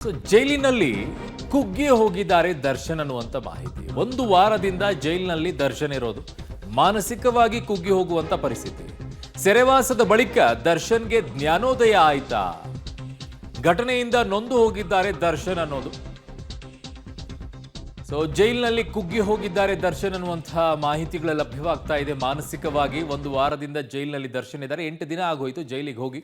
ಜೈಲಿನಲ್ಲಿ ಕುಗ್ಗಿ ಹೋಗಿದ್ದಾರೆ ದರ್ಶನ್ ಅನ್ನುವಂತ ಮಾಹಿತಿ. ಒಂದು ವಾರದಿಂದ ಜೈಲಿನಲ್ಲಿ ದರ್ಶನ್ ಇರೋದು, ಮಾನಸಿಕವಾಗಿ ಕುಗ್ಗಿ ಹೋಗುವಂತ ಪರಿಸ್ಥಿತಿ. ಸೆರೆವಾಸದ ಬಳಿಕ ದರ್ಶನ್ಗೆ ಜ್ಞಾನೋದಯ ಆಯ್ತಾ? ಘಟನೆಯಿಂದ ನೊಂದು ಹೋಗಿದ್ದಾರೆ ದರ್ಶನ್ ಅನ್ನೋದು. ಜೈಲಿನಲ್ಲಿ ಕುಗ್ಗಿ ಹೋಗಿದ್ದಾರೆ ದರ್ಶನ್ ಅನ್ನುವಂತಹ ಮಾಹಿತಿಗಳು ಲಭ್ಯವಾಗ್ತಾ ಇದೆ. ಮಾನಸಿಕವಾಗಿ ಒಂದು ವಾರದಿಂದ ಜೈಲಿನಲ್ಲಿ ದರ್ಶನ್ ಇದ್ದಾರೆ. 8 ದಿನ ಆಗೋಯ್ತು ಜೈಲಿಗೆ ಹೋಗಿ.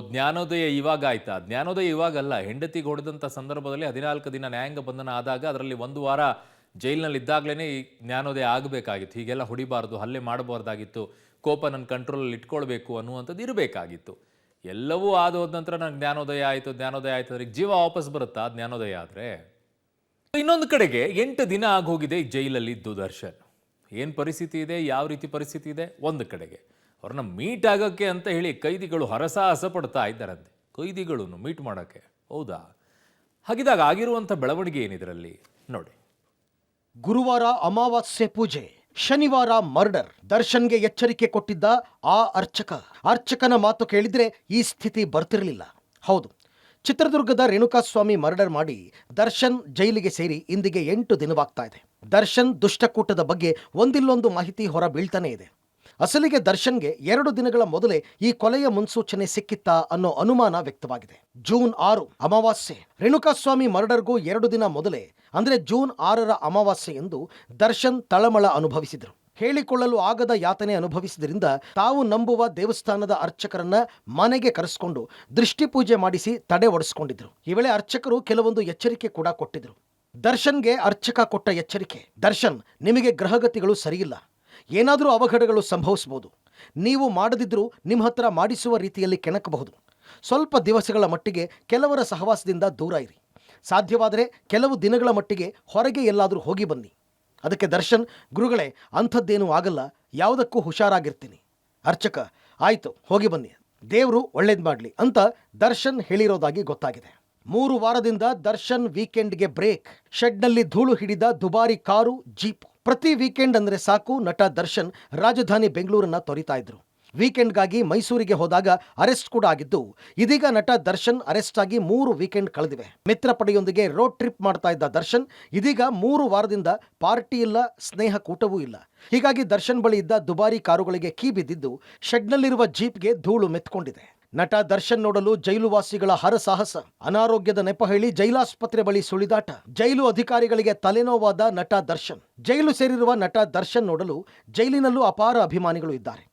ಜ್ಞಾನೋದಯ ಇವಾಗ ಆಯ್ತಾ? ಜ್ಞಾನೋದಯ ಇವಾಗಲ್ಲ, ಹೆಂಡತಿಗೆ ಹೊಡೆದಂಥ ಸಂದರ್ಭದಲ್ಲಿ 14 ದಿನ ನ್ಯಾಯಾಂಗ ಬಂಧನ ಆದಾಗ ಅದರಲ್ಲಿ 1 ವಾರ ಜೈಲಿನಲ್ಲಿ ಇದ್ದಾಗಲೇ ಈ ಜ್ಞಾನೋದಯ ಆಗಬೇಕಾಗಿತ್ತು. ಹೀಗೆಲ್ಲ ಹೊಡಿಬಾರ್ದು, ಹಲ್ಲೆ ಮಾಡಬಾರ್ದಾಗಿತ್ತು, ಕೋಪ ನನ್ನ ಕಂಟ್ರೋಲಲ್ಲಿ ಇಟ್ಕೊಳ್ಬೇಕು ಅನ್ನುವಂಥದ್ದು ಇರಬೇಕಾಗಿತ್ತು. ಎಲ್ಲವೂ ಆದ ನಂತರ ನನಗೆ ಜ್ಞಾನೋದಯ ಆಯಿತು ಅದಕ್ಕೆ ಜೀವ ವಾಪಸ್ ಬರುತ್ತಾ ಜ್ಞಾನೋದಯ ಆದರೆ? ಇನ್ನೊಂದು ಕಡೆಗೆ 8 ದಿನ ಆಗೋಗಿದೆ ಜೈಲಲ್ಲಿ ಇದ್ದು ದರ್ಶನ್. ಏನು ಪರಿಸ್ಥಿತಿ ಇದೆ, ಯಾವ ರೀತಿ ಪರಿಸ್ಥಿತಿ ಇದೆ? ಒಂದು ಕಡೆಗೆ ಅವ್ರನ್ನ ಮೀಟ್ ಆಗೋಕ್ಕೆ ಅಂತ ಹೇಳಿ ಕೈದಿಗಳು ಹರಸಾಹಸ ಪಡ್ತಾ ಇದ್ದಾರಂತೆ. ಕೈದಿಗಳನ್ನು ಮೀಟ್ ಮಾಡೋಕ್ಕೆ, ಹೌದಾ? ಹಾಗಿದಾಗ ಆಗಿರುವಂಥ ಬೆಳವಣಿಗೆ ಏನಿದರಲ್ಲಿ ನೋಡಿ. ಗುರುವಾರ ಅಮಾವಾಸ್ಯೆ ಪೂಜೆ, ಶನಿವಾರ ಮರ್ಡರ್. ದರ್ಶನ್ಗೆ ಎಚ್ಚರಿಕೆ ಕೊಟ್ಟಿದ್ದ ಆ ಅರ್ಚಕನ ಮಾತು ಕೇಳಿದ್ರೆ ಈ ಸ್ಥಿತಿ ಬರ್ತಿರಲಿಲ್ಲ. ಹೌದು, ಚಿತ್ರದುರ್ಗದ ರೇಣುಕಾಸ್ವಾಮಿ ಮರ್ಡರ್ ಮಾಡಿ ದರ್ಶನ್ ಜೈಲಿಗೆ ಸೇರಿ ಇಂದಿಗೆ 8 ದಿನವಾಗ್ತಾ ಇದೆ. ದರ್ಶನ್ ದುಷ್ಟಕೂಟದ ಬಗ್ಗೆ ಒಂದಿಲ್ಲೊಂದು ಮಾಹಿತಿ ಹೊರ ಬೀಳ್ತಾನೆ ಇದೆ. ಅಸಲಿಗೆ ದರ್ಶನ್ಗೆ 2 ದಿನಗಳ ಮೊದಲೇ ಈ ಕೊಲೆಯ ಮುನ್ಸೂಚನೆ ಸಿಕ್ಕಿತ್ತಾ ಅನ್ನೋ ಅನುಮಾನ ವ್ಯಕ್ತವಾಗಿದೆ. ಜೂನ್ 6 ಅಮಾವಾಸ್ಯೆ. ರೇಣುಕಾಸ್ವಾಮಿ ಮರ್ಡರ್ಗೂ 2 ದಿನ ಮೊದಲೇ ಅಂದ್ರೆ ಜೂನ್ 6ರ ಅಮಾವಾಸ್ಯೆ ಎಂದು ದರ್ಶನ್ ತಳಮಳ ಅನುಭವಿಸಿದರು. ಹೇಳಿಕೊಳ್ಳಲು ಆಗದ ಯಾತನೆ ಅನುಭವಿಸಿದ್ರಿಂದ ತಾವು ನಂಬುವ ದೇವಸ್ಥಾನದ ಅರ್ಚಕರನ್ನ ಮನೆಗೆ ಕರೆಸಿಕೊಂಡು ದೃಷ್ಟಿ ಪೂಜೆ ಮಾಡಿಸಿ ತಡೆ ಒಡಿಸಿಕೊಂಡಿದ್ರು. ಈ ವೇಳೆ ಅರ್ಚಕರು ಕೆಲವೊಂದು ಎಚ್ಚರಿಕೆ ಕೂಡ ಕೊಟ್ಟಿದ್ರು. ದರ್ಶನ್ಗೆ ಅರ್ಚಕ ಕೊಟ್ಟ ಎಚ್ಚರಿಕೆ: ದರ್ಶನ್, ನಿಮಗೆ ಗ್ರಹಗತಿಗಳು ಸರಿಯಿಲ್ಲ, ಏನಾದರೂ ಅವಘಡಗಳು ಸಂಭವಿಸಬಹುದು. ನೀವು ಮಾಡದಿದ್ರೂ ನಿಮ್ಮ ಹತ್ರ ಮಾಡಿಸುವ ರೀತಿಯಲ್ಲಿ ಕೆಣಕಬಹುದು. ಸ್ವಲ್ಪ ದಿವಸಗಳ ಮಟ್ಟಿಗೆ ಕೆಲವರ ಸಹವಾಸದಿಂದ ದೂರ ಇರಿ. ಸಾಧ್ಯವಾದರೆ ಕೆಲವು ದಿನಗಳ ಮಟ್ಟಿಗೆ ಹೊರಗೆ ಎಲ್ಲಾದರೂ ಹೋಗಿ ಬನ್ನಿ. ಅದಕ್ಕೆ ದರ್ಶನ್, ಗುರುಗಳೇ, ಅಂಥದ್ದೇನೂ ಆಗಲ್ಲ, ಯಾವುದಕ್ಕೂ ಹುಷಾರಾಗಿರ್ತೀನಿ. ಅರ್ಚಕ, ಆಯಿತು, ಹೋಗಿ ಬನ್ನಿ, ದೇವರು ಒಳ್ಳೇದು ಮಾಡಲಿ ಅಂತ ದರ್ಶನ್ ಹೇಳಿರೋದಾಗಿ ಗೊತ್ತಾಗಿದೆ. 3 ವಾರದಿಂದ ದರ್ಶನ್ ವೀಕೆಂಡ್ಗೆ ಬ್ರೇಕ್. ಶೆಡ್ನಲ್ಲಿ ಧೂಳು ಹಿಡಿದ ದುಬಾರಿ ಕಾರು, ಜೀಪ್. ಪ್ರತಿ ವೀಕೆಂಡ್ ಅಂದರೆ ಸಾಕು, ನಟ ದರ್ಶನ್ ರಾಜಧಾನಿ ಬೆಂಗಳೂರನ್ನ ತೊರಿತಾ ಇದ್ರು. ವೀಕೆಂಡ್ಗಾಗಿ ಮೈಸೂರಿಗೆ ಹೋದಾಗ ಅರೆಸ್ಟ್ ಕೂಡ ಆಗಿದ್ದು, ಇದೀಗ ನಟ ದರ್ಶನ್ ಅರೆಸ್ಟ್ ಆಗಿ 3 ವೀಕೆಂಡ್ ಕಳೆದಿವೆ. ಮಿತ್ರ ಪಡೆಯೊಂದಿಗೆ ರೋಡ್ ಟ್ರಿಪ್ ಮಾಡ್ತಾ ಇದ್ದ ದರ್ಶನ್ ಇದೀಗ 3 ವಾರದಿಂದ ಪಾರ್ಟಿ ಇಲ್ಲ, ಸ್ನೇಹ ಕೂಟವೂ ಇಲ್ಲ. ಹೀಗಾಗಿ ದರ್ಶನ್ ಬಳಿ ಇದ್ದ ದುಬಾರಿ ಕಾರುಗಳಿಗೆ ಕೀ ಬಿದ್ದಿದ್ದು, ಶೆಡ್ನಲ್ಲಿರುವ ಜೀಪ್ಗೆ ಧೂಳು ಮೆತ್ಕೊಂಡಿದೆ. ನಟ ದರ್ಶನ್ ನೋಡಲು ಜೈಲುವಾಸಿಗಳ ಹರಸಾಹಸ. ಅನಾರೋಗ್ಯದ ನೆಪ ಹೇಳಿ ಜೈಲಾಸ್ಪತ್ರೆ ಬಳಿ ಸುಳಿದಾಟ. ಜೈಲು ಅಧಿಕಾರಿಗಳಿಗೆ ತಲೆನೋವಾದ ನಟ ದರ್ಶನ್. ಜೈಲು ಸೇರಿರುವ ನಟ ದರ್ಶನ್ ನೋಡಲು ಜೈಲಿನಲ್ಲೂ ಅಪಾರ ಅಭಿಮಾನಿಗಳು ಇದ್ದಾರೆ.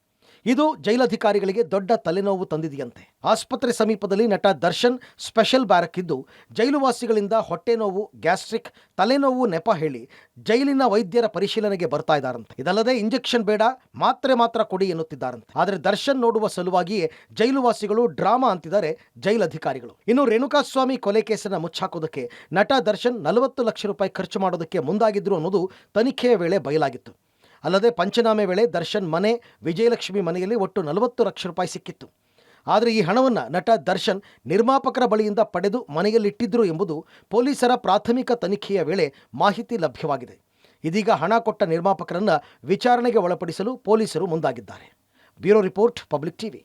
ಇದು ಜೈಲಧಿಕಾರಿಗಳಿಗೆ ದೊಡ್ಡ ತಲೆನೋವು ತಂದಿದೆಯಂತೆ. ಆಸ್ಪತ್ರೆ ಸಮೀಪದಲ್ಲಿ ನಟ ದರ್ಶನ್ ಸ್ಪೆಷಲ್ ಬ್ಯಾರಕ್ ಇದ್ದು, ಜೈಲುವಾಸಿಗಳಿಂದ ಹೊಟ್ಟೆ ನೋವು, ಗ್ಯಾಸ್ಟ್ರಿಕ್, ತಲೆನೋವು ನೆಪ ಹೇಳಿ ಜೈಲಿನ ವೈದ್ಯರ ಪರಿಶೀಲನೆಗೆ ಬರ್ತಾ ಇದ್ದಾರಂತೆ. ಇದಲ್ಲದೆ ಇಂಜೆಕ್ಷನ್ ಬೇಡ, ಮಾತ್ರ ಕೊಡಿ ಎನ್ನುತ್ತಿದ್ದಾರಂತೆ. ಆದರೆ ದರ್ಶನ್ ನೋಡುವ ಸಲುವಾಗಿಯೇ ಜೈಲುವಾಸಿಗಳು ಡ್ರಾಮಾ ಅಂತಿದ್ದಾರೆ ಜೈಲಧಿಕಾರಿಗಳು. ಇನ್ನು ರೇಣುಕಾಸ್ವಾಮಿ ಕೊಲೆ ಕೇಸನ್ನು ಮುಚ್ಚಾಕೋದಕ್ಕೆ ನಟ ದರ್ಶನ್ 40 ಲಕ್ಷ ರೂಪಾಯಿ ಖರ್ಚು ಮಾಡೋದಕ್ಕೆ ಮುಂದಾಗಿದ್ರು ಅನ್ನೋದು ತನಿಖೆಯ ವೇಳೆ ಬಯಲಾಗಿತ್ತು. ಅಲ್ಲದೆ ಪಂಚನಾಮೆ ವೇಳೆ ದರ್ಶನ್ ಮನೆ, ವಿಜಯಲಕ್ಷ್ಮಿ ಮನೆಯಲ್ಲಿ ಒಟ್ಟು 40 ಲಕ್ಷ ರೂಪಾಯಿ ಸಿಕ್ಕಿತ್ತು. ಆದರೆ ಈ ಹಣವನ್ನು ನಟ ದರ್ಶನ್ ನಿರ್ಮಾಪಕರ ಬಳಿಯಿಂದ ಪಡೆದು ಮನೆಯಲ್ಲಿಟ್ಟಿದ್ರು ಎಂಬುದು ಪೊಲೀಸರ ಪ್ರಾಥಮಿಕ ತನಿಖೆಯ ವೇಳೆ ಮಾಹಿತಿ ಲಭ್ಯವಾಗಿದೆ. ಇದೀಗ ಹಣ ಕೊಟ್ಟ ನಿರ್ಮಾಪಕರನ್ನ ವಿಚಾರಣೆಗೆ ಒಳಪಡಿಸಲು ಪೊಲೀಸರು ಮುಂದಾಗಿದ್ದಾರೆ. Bureau report, public TV.